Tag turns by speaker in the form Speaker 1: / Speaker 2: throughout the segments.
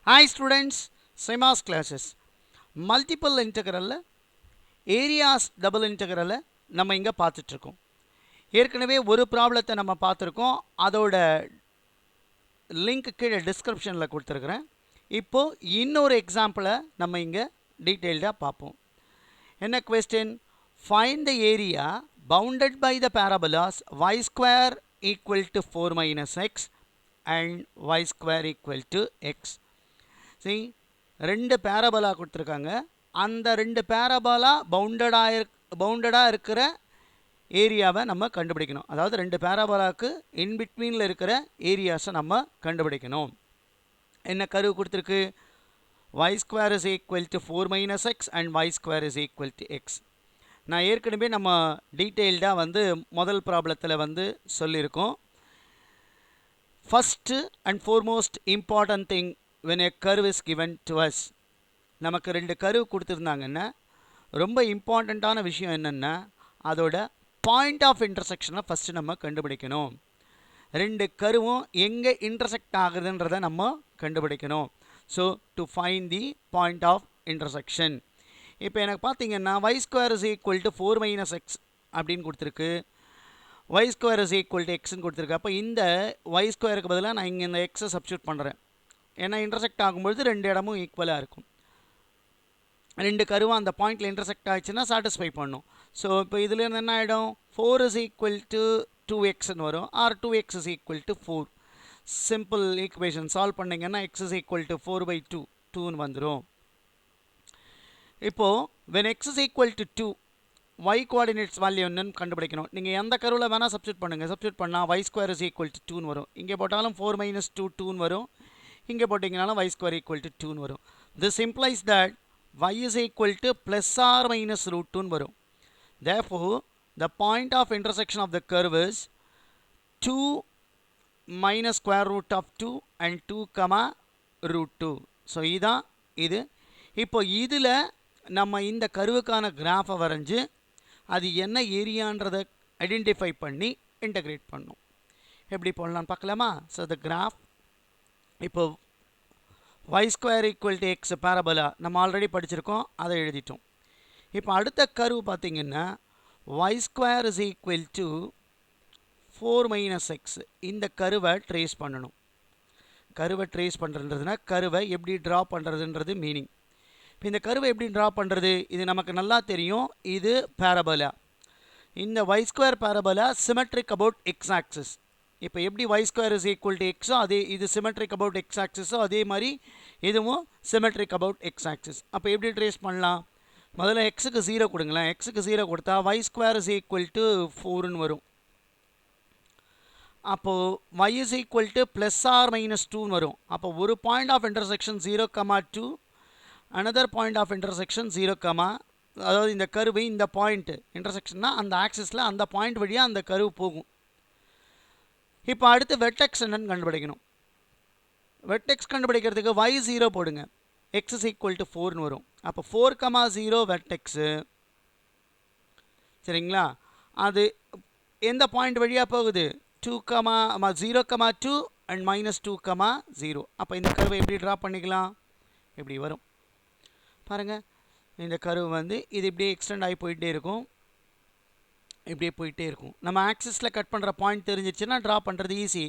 Speaker 1: Hi students, SEMAS classes. Multiple integral areas double integral நம்ம இங்க பார்த்துட்டு இருக்கோம். ஏற்கனவே ஒரு ப்ராப்ளத்தை நம்ம பார்த்துருக்கோம். அதோட லிங்க் கீழே டிஸ்கிரிப்ஷன்ல கொடுத்துருக்கிறேன். இப்போ இன்னொரு எக்ஸாம்பிளை நம்ம இங்க டீட்டெயில்டாக பார்ப்போம். என்ன question? Find the area bounded by the parabolas y square equal to 4 minus x and y square equal to x. See, ரெண்டு பேரபலா கொடுத்துருக்காங்க. அந்த ரெண்டு பேரபலா பவுண்டடாக இருக்கிற ஏரியாவை நம்ம கண்டுபிடிக்கணும். அதாவது ரெண்டு பேரபலாவுக்கு இன்பிட்வீனில் இருக்கிற ஏரியாஸை நம்ம கண்டுபிடிக்கணும். என்ன கருவு கொடுத்துருக்கு? y square is equal to 4 minus x and y square is equal to x. நான் ஏற்கனவே நம்ம டீட்டெயில்டாக முதல் ப்ராப்ளத்தில் சொல்லியிருக்கோம். First and foremost important thing when a curve is given to us, நமக்கு ரெண்டு கர்வ் கொடுத்துருந்தாங்கன்னா ரொம்ப இம்பார்ட்டண்ட்டான விஷயம் என்னென்னா அதோட பாயிண்ட் ஆஃப் இன்டர்செக்ஷனை ஃபஸ்ட்டு நம்ம கண்டுபிடிக்கணும். ரெண்டு கருவும் எங்கே இன்டர்செக்ட் ஆகுதுன்றதை நம்ம கண்டுபிடிக்கணும். So to find the point of intersection. இப்போ எனக்கு பார்த்தீங்கன்னா y square is equal to 4 minus x அப்படின்னு கொடுத்துருக்கு. y square is equal to xன்னு கொடுத்துருக்கு. அப்போ இந்த y ஸ்கொயருக்கு பதிலாக நான் இங்கே இந்த எக்ஸை சப்ஸ்டியூட் பண்ணுறேன். ஏன்னா இன்டர்செக்ட் ஆகும்பொழுது ரெண்டு இடமும் ஈக்குவலாக இருக்கும். ரெண்டு கருவும் அந்த பாயிண்டில் இன்டர்செக்ட் ஆகிடுச்சுன்னா சாட்டிஸ்ஃபை பண்ணும். ஸோ இப்போ இதுலேருந்து என்ன ஆகிடும்? 4 is equal to 2xன்னு வரும், or 2x is equal to 4. Simple equation solve பண்ணிங்கன்னா x is equal to 4/2 2ன்னு வந்துடும். இப்போது when x is equal to 2, y coordinates value என்னன்னு கண்டுபிடிக்கணும். நீங்கள் எந்த கருவில் வேணால் சப்ஸ்டியூட் பண்ணுங்கள். சப்ஸ்டியூட் பண்ணால் y square is equal to 2ன்னு வரும். இங்கே போட்டாலும் 4 minus 2 2ன்னு வரும். இங்கே போட்டிங்கனாலும் y square equal to 2ன்னு வரும். This implies that y is equal to plus or minus root 2ன்னு வரும். Therefore, the point of intersection of the curve is 2 minus square root of 2 and 2 comma root 2. So இதுதான் இது. இப்போ இதில் நம்ம இந்த கருவுக்கான கிராஃபை வரைஞ்சி அது என்ன ஏரியான்றதை ஐடென்டிஃபை பண்ணி இன்டகிரேட் பண்ணணும். எப்படி போடலான்னு பார்க்கலாமா? ஸோ த கிராஃப் இப்போ y square equal to x parabola நம்ம ஆல்ரெடி படிச்சிருக்கோம், அதை எழுதிட்டோம். இப்போ அடுத்த கர்வ் பார்த்தீங்கன்னா y square is equal to 4 minus x. இந்த கருவை ட்ரேஸ் பண்ணணும். கருவை ட்ரேஸ் பண்ணுறதுனா கருவை எப்படி ட்ரா பண்ணுறதுன்றது மீனிங். இப்போ இந்த கருவை எப்படி ட்ரா பண்ணுறது? இது நமக்கு நல்லா தெரியும். இது பேரபோலா. இந்த y square parabola symmetric about x axis. இப்போ எப்படி y square is equal to x அதே இது சிமெட்ரிக் அபவுட் x ஆக்சிஸோ அதே மாதிரி இதுவும் சிமெட்ரிக் அபவுட் x ஆக்சிஸ். அப்போ எப்படி ட்ரேஸ் பண்ணலாம்? முதல்ல எக்ஸுக்கு 0 கொடுங்களேன். எக்ஸுக்கு 0 கொடுத்தா y square is equal to 4ன்னு வரும். அப்போது y is equal to plus or minus 2ன்னு வரும். அப்போ ஒரு point of intersection 0,2, another point of intersection 0, அதாவது இந்த கருவு இந்த பாயிண்ட் இன்டர்செக்ஷன்னா அந்த ஆக்சிஸில் அந்த பாயிண்ட் வழியாக அந்த கருவு போகும். இப்போ அடுத்து வெர்டெக்ஸ் என்னன்னு கண்டுபிடிக்கணும். வெர்டெக்ஸ் கண்டுபிடிக்கிறதுக்கு y 0 போடுங்க. x is equal to 4ன்னு வரும். அப்போ 4,0 வெர்டெக்ஸு. சரிங்களா? அது எந்த பாயிண்ட் வழியாக போகுது? 0,2 அண்ட் -2,0. அப்போ இந்த கருவை எப்படி ட்ரா பண்ணிக்கலாம்? எப்படி வரும் பாருங்கள். இந்த கருவு இது இப்படியே எக்ஸ்டெண்ட் ஆகி போயிட்டே இருக்கும், இப்படியே போயிட்டே இருக்கும். நம்ம ஆக்சிஸில் கட் பண்ணுற பாயிண்ட் தெரிஞ்சிச்சுன்னா ட்ரா பண்ணுறது ஈஸி.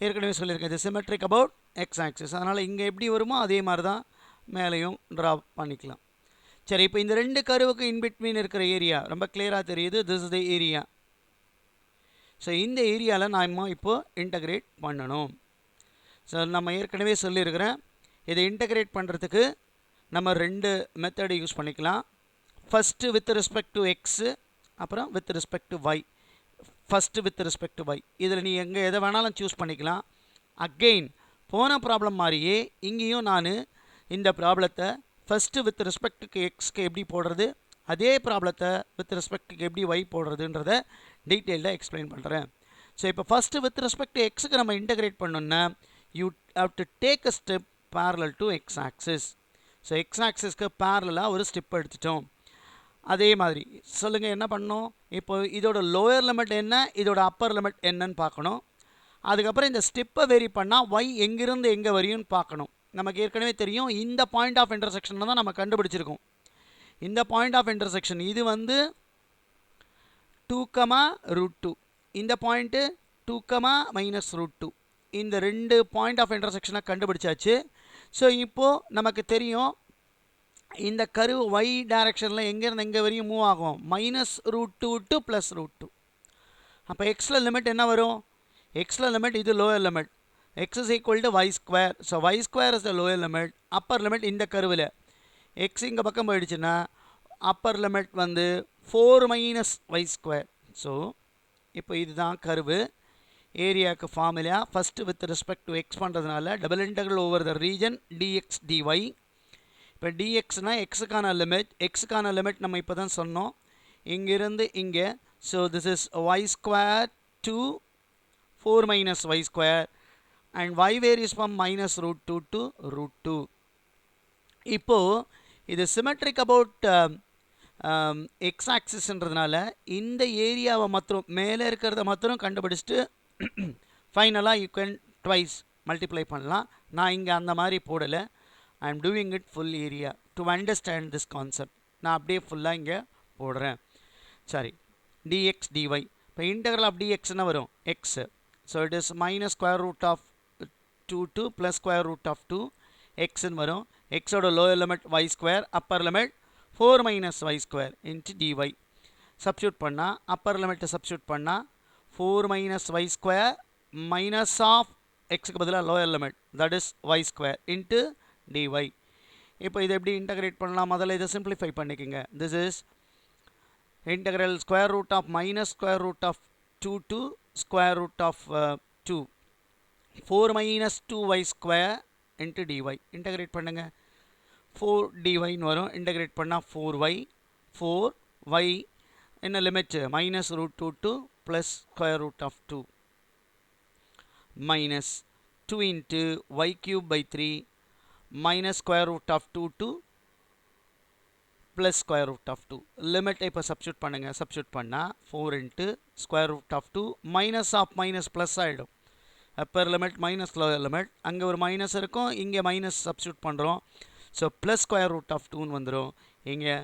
Speaker 1: ஏற்கனவே சொல்லியிருக்கேன், இது சிமெட்ரிக் அபவுட் எக்ஸ் ஆக்சிஸ். அதனால் இங்கே எப்படி வருமோ அதே மாதிரி தான் மேலேயும் ட்ரா பண்ணிக்கலாம். சரி, இப்போ இந்த ரெண்டு கருவுக்கு இன்பிட்வீன் இருக்கிற ஏரியா ரொம்ப கிளியராக தெரியுது. This is the area. So இந்த ஏரியாவில் நாம் இப்போது இன்டகிரேட் பண்ணணும். ஸோ நம்ம ஏற்கனவே சொல்லியிருக்கிறேன், இதை இன்டகிரேட் பண்ணுறதுக்கு நம்ம ரெண்டு மெத்தடு யூஸ் பண்ணிக்கலாம். First with respect to x, அப்புறம் with respect to y. First with respect to y. இதில் நீ எங்கே எதை வேணாலும் சூஸ் பண்ணிக்கலாம். அகெயின் போன ப்ராப்ளம் மாதிரியே இங்கேயும் நான் இந்த ப்ராப்ளத்தை ஃபஸ்ட்டு வித் ரெஸ்பெக்டுக்கு எக்ஸ்க்கு எப்படி போடுறது, அதே ப்ராப்ளத்தை வித் ரெஸ்பெக்டுக்கு எப்படி y போடுறதுன்றத டீட்டெயில்டாக எக்ஸ்பிளைன் பண்ணுறேன். ஸோ இப்போ ஃபஸ்ட்டு வித் ரெஸ்பெக்ட் டு எக்ஸுக்கு நம்ம இன்டகிரேட் பண்ணணுன்னா you have to take a step parallel to x axis. So x ஆக்சிஸ்க்கு பேரலாக ஒரு ஸ்டெப் எடுத்துட்டோம். அதே மாதிரி சொல்லுங்கள் என்ன பண்ணணும்? இப்போ இதோட லோயர் லிமிட் என்ன, இதோட அப்பர் லிமிட் என்னன்னு பார்க்கணும். அதுக்கப்புறம் இந்த ஸ்டெப்பை வெரி பண்ணால் y எங்கிருந்து எங்கே வரையும்னு பார்க்கணும். நமக்கு ஏற்கனவே தெரியும் இந்த பாயிண்ட் ஆஃப் இன்டர்செக்ஷன் தான் நம்ம கண்டுபிடிச்சிருக்கோம். இந்த பாயிண்ட் ஆஃப் இன்டர்செக்ஷன் இது வந்து 2, இந்த பாயிண்ட்டு 2, -√2 இந்த ரெண்டு பாயிண்ட் ஆஃப் இன்டர்செக்ஷனை கண்டுபிடிச்சாச்சு. ஸோ இப்போது நமக்கு தெரியும் இந்த கர்வ் y டைரக்ஷனில் எங்கேருந்து எங்கே வரையும் மூவ் ஆகும், -√2 to +√2. அப்போ எக்ஸில் லிமிட் என்ன வரும், எக்ஸில் லிமிட் இது lower limit, x is equal to y². So y² is the lower limit. Upper limit இந்த கருவில் x இங்கே பக்கம் போயிடுச்சுன்னா அப்பர் லிமிட் வந்து 4 - y². ஸோ இப்போ இதுதான் கருவு. ஏரியாவுக்கு formula first with respect to x பண்ணுறதுனால double integral over the region dx dy. இப்போ dxனா எக்ஸுக்கான லிமிட் நம்ம இப்போ தான் சொன்னோம் இங்கிருந்து இங்கே. So this is y² to 4 - y² and y varies from -√2 to √2. இப்போது இது சிமெட்ரிக் அபவுட் எக்ஸ் ஆக்சிஸ்ன்றதுனால இந்த ஏரியாவை மாத்திரம் மேலே இருக்கிறத மாத்திரம் கண்டுபிடிச்சிட்டு ஃபைனலாக யூ கேன் ட்வைஸ் மல்டிப்ளை பண்ணலாம். நான் இங்கே அந்த மாதிரி போடலை. I am doing it full area to understand this concept. நான் அப்படியே ஃபுல்லாக இங்கே போடுறேன். சரி, dx dy. இப்போ இன்டெக்ரல் ஆஃப் dxன்னு வரும் X. So it is -√2 to +√2 எக்ஸ்ன்னு வரும். எக்ஸோட lower limit y², upper limit 4 - y² into dy. Substitute பண்ணால் அப்பர் லிமிட்டை சப்ஸ்டியூட் பண்ணால் 4 - y² மைனஸ் ஆஃப் எக்ஸுக்கு பதிலாக lower limit that is y² into dy. இப்போ இதை எப்படி இன்டகிரேட் பண்ணலாம், முதல்ல இதை சிம்பிளிஃபை பண்ணிக்கோங்க. This is integral √-2 to √2 4 - 2y² into dy. Integrate பண்ணுங்க, 4dy வரும். இன்டகிரேட் பண்ணால் 4y என்ன limit -√2 to +√2 minus 2 into y³/3 minus √2 to +√2. Limit இப்போ சப்ஸ்டியூட் பண்ணுங்க. சப்ஸ்டியூட் பண்ணால் 4 into √2 minus of minus plus ஆகிடும். Upper limit minus lower limit, அங்கே ஒரு மைனஸ் இருக்கும், இங்கே மைனஸ் சப்ஸ்டியூட் பண்ணுறோம். ஸோ +√2 வந்துடும். இங்கே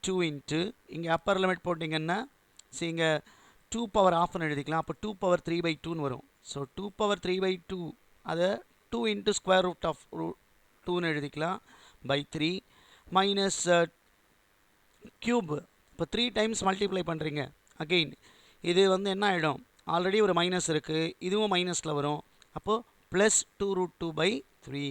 Speaker 1: 2 into இங்கே அப்பர் லிமிட் போட்டிங்கன்னா இங்கே 2 பவர் ஆஃப்னு எழுதிக்கலாம். அப்போ 2^3/2 வரும். ஸோ 2^3/2 அதை 2 into √2 எழுதிக்கலாம் /3 மைனஸ் க்யூப். இப்போ 3 டைம்ஸ் மல்டிப்ளை பண்ணுறீங்க. அகெயின் இது வந்து என்ன ஆகிடும், ஆல்ரெடி ஒரு மைனஸ் இருக்குது, இதுவும் மைனஸில் வரும். அப்போது +2√2/3.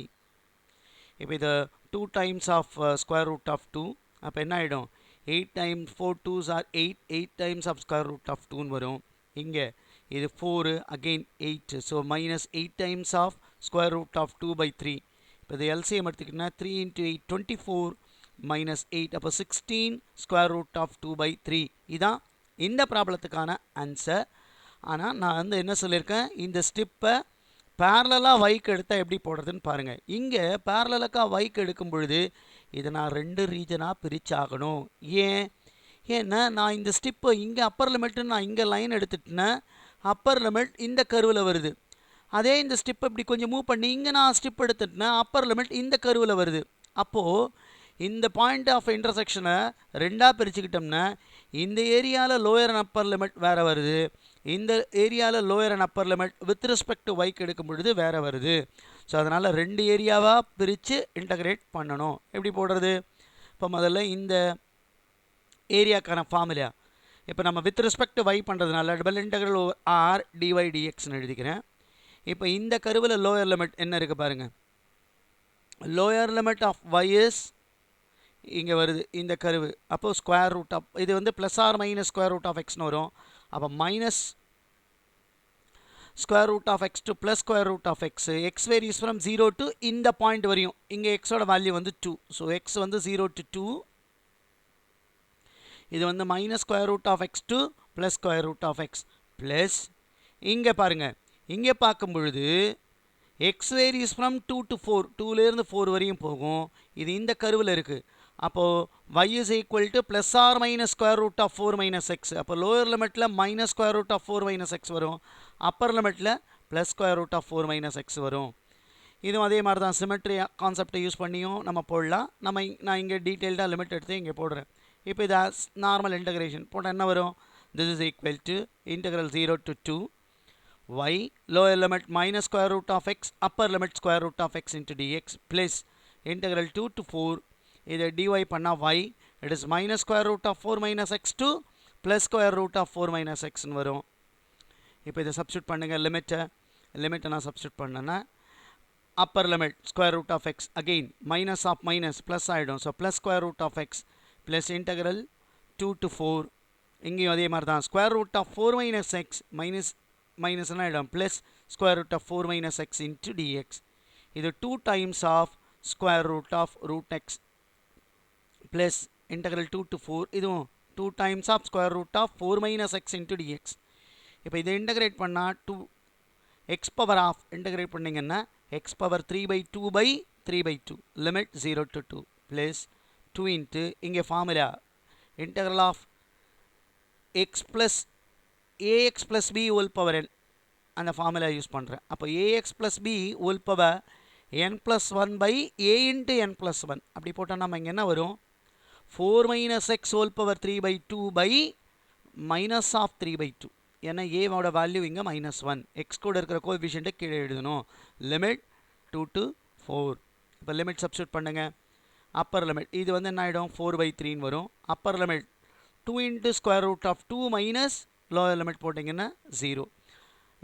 Speaker 1: இப்போ இது 2 times ஆஃப் √2. அப்போ என்ன ஆகிடும், 8 times 4 2s are 8, 8 times of √2 வரும். இங்கே இது 4 அகெயின் 8. So -8 times of √2/3. இப்போ இது எல்சிஎம் எடுத்துக்கிட்டோன்னா 3 into 8 24 -8. அப்போ 16 √2/3. இதான் இந்த ப்ராப்ளத்துக்கான ஆன்சர். ஆனால் நான் வந்து என்ன சொல்லியிருக்கேன், இந்த ஸ்டெப்பை பேரலாக வைக்கு எடுத்தால் எப்படி போடுறதுன்னு பாருங்கள். இங்கே பேரலாக வைக்கு எடுக்கும் பொழுது இதை நான் 2 ரீஜனாக பிரிச்சாகணும். ஏன்னா நான் இந்த ஸ்டிப்பை இங்கே அப்பர் லிமிட்டு நான் இங்கே லைன் எடுத்துட்டேன்னா அப்பர் லிமிட் இந்த கருவில் வருது. அதே இந்த ஸ்டிப் இப்படி கொஞ்சம் மூவ் பண்ணி இங்கே நான் ஸ்டிப் எடுத்துட்டேன்னா அப்பர் லிமிட் இந்த கருவில் வருது. அப்போது இந்த பாயிண்ட் ஆஃப் இன்டர்செக்ஷனை 2ஆக பிரிச்சுக்கிட்டோம்னா இந்த ஏரியாவில் லோயர் அண்ட் அப்பர் லிமிட் வேறு வருது, இந்த ஏரியாவில் lower and upper limit with respect to வைக்கு எடுக்கும் பொழுது வேறு வருது. ஸோ அதனால் 2 ஏரியாவாக பிரித்து இன்டகிரேட் பண்ணணும். எப்படி போடுறது, இப்போ முதல்ல இந்த ஏரியாக்கான ஃபார்முலா இப்போ நம்ம வித் ரெஸ்பெக்ட் டு வை பண்ணுறதுனால ∬R dy/dxன்னு எழுதிக்கிறேன். இப்போ இந்த கருவில் லோயர் லிமிட் என்ன இருக்குது பாருங்கள். Lower limit of y is இங்கே வருது இந்த கருவு. அப்போது √, இது வந்து +or -√(x) வரும். அப்போ minus √x to +√x. x varies from 0 to இந்த பாயிண்ட் வரையும். இங்கே எக்ஸோட வேல்யூ வந்து 2. ஸோ எக்ஸ் வந்து 0 to 2. இது வந்து -√x to +√x ப்ளஸ் இங்கே பாருங்கள், இங்கே பார்க்கும் பொழுது எக்ஸ் வேரிஸ் ஃப்ரம் 2 to 4, 2லேருந்து 4 வரையும் போகும். இது இந்த கருவில் இருக்குது. அப்போது y is equal to +or -√4 - x. அப்போ லோயர் லிமிட்டில் -√4 - x வரும், அப்பர் லிமிட்டில் +√4 - x வரும். இதுவும் அதே மாதிரி தான் சிமெட்ரி கான்செப்டை யூஸ் பண்ணியும் நம்ம போடலாம். நான் இங்கே டீட்டெயில்டாக லிமிட் எடுத்து இங்கே போடுறேன். இப்போ இது நார்மல் இன்டகிரேஷன் போட்டால் என்ன வரும்? This is equal to integral 0 to 2 y lower limit minus square root of x upper limit square root of x into dx plus integral 2 to 4 இதை dy பண்ணா y it is minus square root of 4 minus x to plus square root of 4 minus x ன்னு வரும். இப்போ இதை substitute பண்ணுங்க. லிமிட்டை நான் substitute பண்ணேன்னா upper limit square root of x again minus of minus plus ஆகிடும். So plus square root of x plus integral 2 to 4 இங்கேயும் அதே மாதிரி தான் square root of 4 minus x minus ஆகிடும் plus square root of 4 minus x into dx. இது 2 times of square root of root x plus integral 2 to 4 இதுவும் 2 times of square root of 4 minus x into dx. இப்போ இதை integrate பண்ணால் 2 x power of integrate பண்ணிங்கன்னா x power 3/2 by 3/2 limit 0 to 2 plus 2 into இங்கே formula integral of x plus ax plus b whole power n அந்த formula use பண்ணுறேன். அப்போ ax plus b whole power n plus 1 by a into n plus 1 அப்படி போட்டால் நம்ம இங்கே என்ன வரும்? 4 minus x whole power 3/2 by minus of 3/2 ஏன்னா ஏவோட வேல்யூ இங்கே -1 எக்ஸ் கூட இருக்கிற கோஎஃபிஷியண்ட்டை கீழே எழுதணும். Limit 2 to 4. இப்போ லிமிட் சப்ஸ்டியூட் பண்ணுங்க. அப்பர் லிமிட் இது வந்து என்ன ஆகிடும்? 4/3 வரும். Upper limit 2 into square root of 2 minus lower limit போட்டிங்கன்னா 0.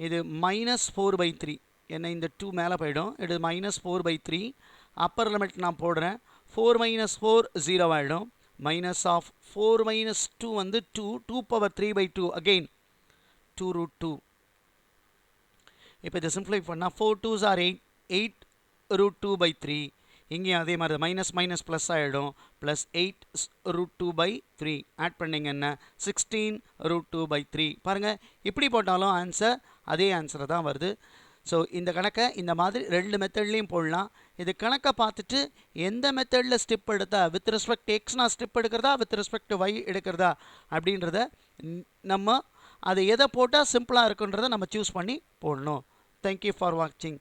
Speaker 1: இது -4/3 ஏன்னா இந்த 2 மேலே போயிடும். இது -4/3. அப்பர் லிமிட் நான் போடுறேன். 4 minus 4 0 ஆகிடும். minus of 4 minus 2 வந்து 2 power 3/2 again 2 root 2. இப்போ இதை சிம்பிளை பண்ணால் 4 2s are 8 root 2/3 இங்கேயும் அதே மாதிரி மைனஸ் மைனஸ் ப்ளஸ் ஆகிடும். ப்ளஸ் 8 root 2/3 ஆட் பண்ணிங்கன்னா 16 root 2/3 பாருங்கள். இப்படி போட்டாலும் ஆன்சர் அதே ஆன்சர் தான் வருது. ஸோ இந்த கணக்கை இந்த மாதிரி 2 மெத்தட்லேயும் போடலாம். இது கணக்கை பார்த்துட்டு எந்த மெத்தடில் ஸ்டெப் எடுத்தா வித் ரெஸ்பெக்ட் எக்ஸ் நான் ஸ்டெப் எடுக்கிறதா வித் ரெஸ்பெக்ட் ஒய் எடுக்கிறதா அப்படின்றத நம்ம அதை எதை போட்டால் சிம்பிளாக இருக்குன்றதை நம்ம சூஸ் பண்ணி போடணும். தேங்க்யூ ஃபார் வாட்சிங்.